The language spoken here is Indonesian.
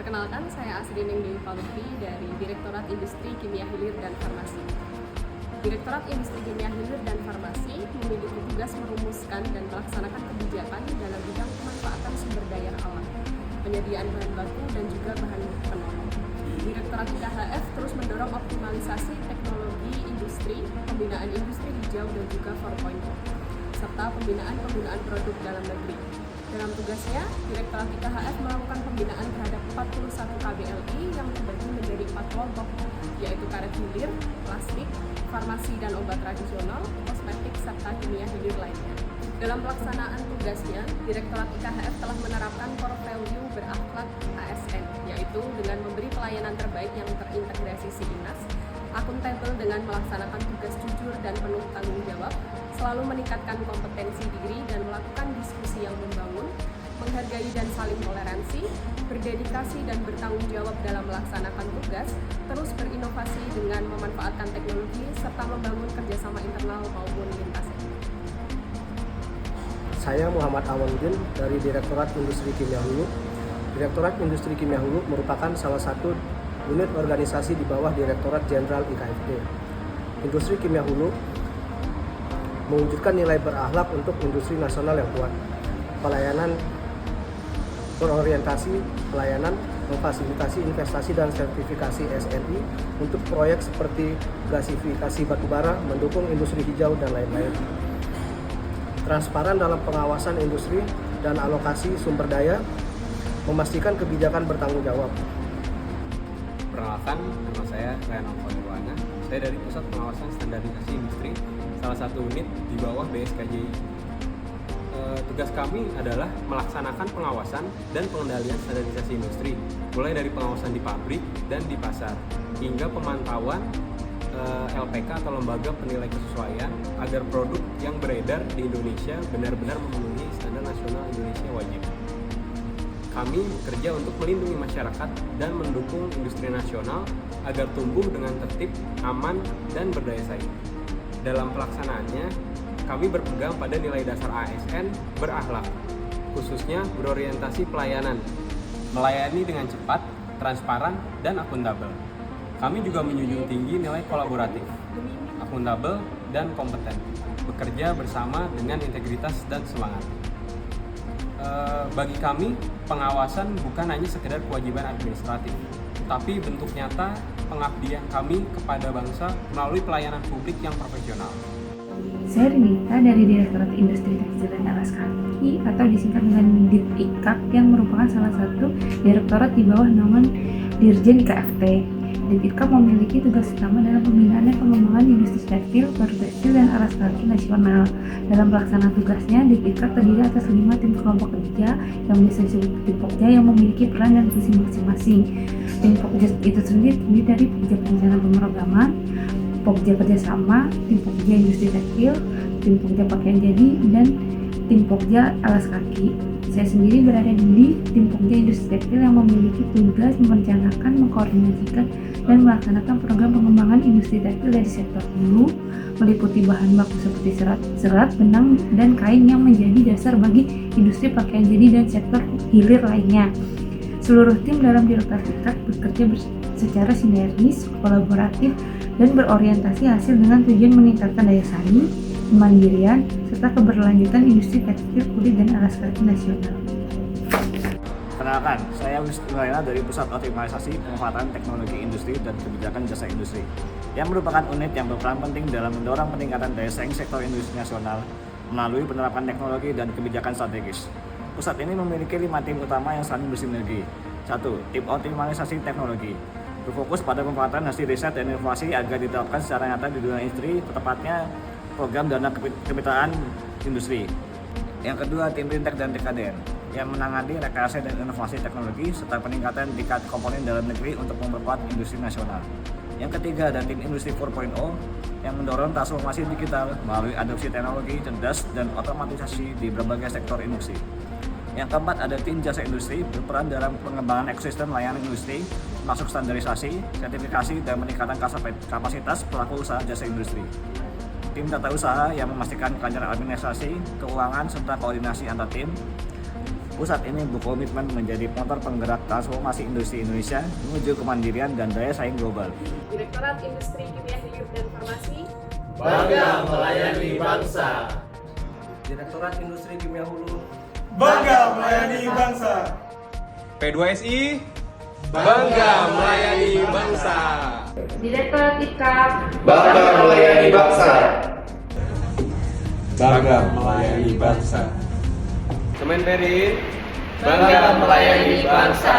Perkenalkan, saya Asrining Dewi Palupi dari Direktorat Industri Kimia Hilir dan Farmasi. Direktorat Industri Kimia Hilir dan Farmasi memiliki tugas merumuskan dan melaksanakan kebijakan dalam bidang pemanfaatan sumber daya alam, penyediaan bahan baku, dan juga bahan penolong. Direktorat IKHF terus mendorong optimalisasi teknologi industri, pembinaan industri hijau dan juga 4.0, serta pembinaan produk dalam negeri. Dalam tugasnya, Direktorat IKHF melakukan pembinaan terhadap 41 KBLI yang terbagi menjadi 4 kelompok, yaitu karet hilir, plastik, farmasi dan obat tradisional, kosmetik, serta kimia hilir lainnya. Dalam pelaksanaan tugasnya, Direktorat IKHF telah menerapkan core value berakhlak ASN, yaitu dengan memberi pelayanan terbaik yang terintegrasi SIINAS, akuntabel dengan melaksanakan tugas jujur dan penuh tanggung jawab, selalu meningkatkan kompetensi diri dan melakukan diskusi yang membangun, menghargai dan saling toleransi, berdedikasi dan bertanggung jawab dalam melaksanakan tugas, terus berinovasi dengan memanfaatkan teknologi, serta membangun kerjasama internal maupun lintas sektor. Saya Muhammad Awaluddin dari Direktorat Industri Kimia Hulu. Direktorat Industri Kimia Hulu merupakan salah satu unit organisasi di bawah Direktorat Jenderal IKFD. Industri Kimia Hulu mewujudkan nilai berakhlak untuk industri nasional yang kuat. Pelayanan berorientasi pelayanan, memfasilitasi investasi dan sertifikasi SNI untuk proyek seperti gasifikasi batubara, mendukung industri hijau dan lain-lain. Transparan dalam pengawasan industri dan alokasi sumber daya, memastikan kebijakan bertanggung jawab. Perkenalkan, nama saya Ryan Alfonirwana. Saya dari Pusat Pengawasan Standarisasi Industri, salah satu unit di bawah BSKJI. Tugas kami adalah melaksanakan pengawasan dan pengendalian standarisasi industri, mulai dari pengawasan di pabrik dan di pasar, hingga pemantauan LPK atau Lembaga Penilai Kesesuaian agar produk yang beredar di Indonesia benar-benar memenuhi standar nasional Indonesia wajib. Kami bekerja untuk melindungi masyarakat dan mendukung industri nasional agar tumbuh dengan tertib, aman, dan berdaya saing. Dalam pelaksanaannya, kami berpegang pada nilai dasar ASN berakhlak, khususnya berorientasi pelayanan, melayani dengan cepat, transparan, dan akuntabel. Kami juga menjunjung tinggi nilai kolaboratif, akuntabel, dan kompeten, bekerja bersama dengan integritas dan semangat. Bagi kami, pengawasan bukan hanya sekedar kewajiban administratif, tapi bentuk nyata pengabdian kami kepada bangsa melalui pelayanan publik yang profesional. Saya Rinita dari Direktorat Industri Tekstil dan Alas Kaki atau disingkat dengan DIPIKAK yang merupakan salah satu direktorat di bawah naungan Dirjen IKFT. DIPIKAK memiliki tugas utama dalam pembinaan dan pengembangan industri tekstil, produk tekstil, dan alas kaki nasional. Dalam pelaksanaan tugasnya, DIPIKAK terdiri atas 5 tim kelompok kerja yang biasa disebut tim Pokja yang memiliki peran dan visi masing-masing. Tim Pokja itu sendiri terdiri dari Pokja Perencanaan Pemrograman, Pokja Kerjasama, tim Pokja Industri Tekstil, tim Pokja Pakaian Jadi, dan tim Pokja Alas Kaki. Saya sendiri berada di tim Pokja Industri Tekstil yang memiliki tugas merencanakan, mengkoordinasikan, dan melaksanakan program pengembangan industri tekstil dari sektor hulu, meliputi bahan baku seperti serat, benang, dan kain yang menjadi dasar bagi industri pakaian jadi dan sektor hilir lainnya. Seluruh tim dalam Direktorat IKFT bekerja secara sinergis, kolaboratif, dan berorientasi hasil dengan tujuan meningkatkan daya saing, kemandirian, serta keberlanjutan industri tekstil, kulit, dan alas kaki nasional. Perkenalkan, saya Wisnu Raina dari Pusat Optimalisasi Pemanfaatan Teknologi Industri dan Kebijakan Jasa Industri, yang merupakan unit yang berperan penting dalam mendorong peningkatan daya saing sektor industri nasional melalui penerapan teknologi dan kebijakan strategis. Pusat ini memiliki 5 tim utama yang saling bersinergi. 1. Tim Optimalisasi Teknologi berfokus pada pemanfaatan hasil riset dan inovasi agar diterapkan secara nyata di dunia industri, tepatnya program dana kemitraan industri. Yang kedua, tim Rintek dan TKDN yang menangani rekayasa dan inovasi teknologi serta peningkatan tingkat komponen dalam negeri untuk memperkuat industri nasional. Yang ketiga, ada tim Industri 4.0 yang mendorong transformasi digital melalui adopsi teknologi cerdas dan otomatisasi di berbagai sektor industri. Yang keempat, ada tim Jasa Industri berperan dalam pengembangan ekosistem layanan industri, masuk standarisasi, sertifikasi, dan meningkatkan kapasitas pelaku usaha jasa industri. Tim Tata Usaha yang memastikan kelancaran administrasi, keuangan, serta koordinasi antar tim. Pusat ini berkomitmen menjadi motor penggerak transformasi industri Indonesia menuju kemandirian dan daya saing global. Direktorat Industri Kimia Hilir dan Farmasi Bangga melayani bangsa. Direktorat Industri Kimia Hulu Bangga melayani bangsa. P2SI bangga melayani bangsa. Direktorat IKAP Bangga melayani bangsa. Bangga melayani bangsa. Kemenperin Bangga melayani bangsa.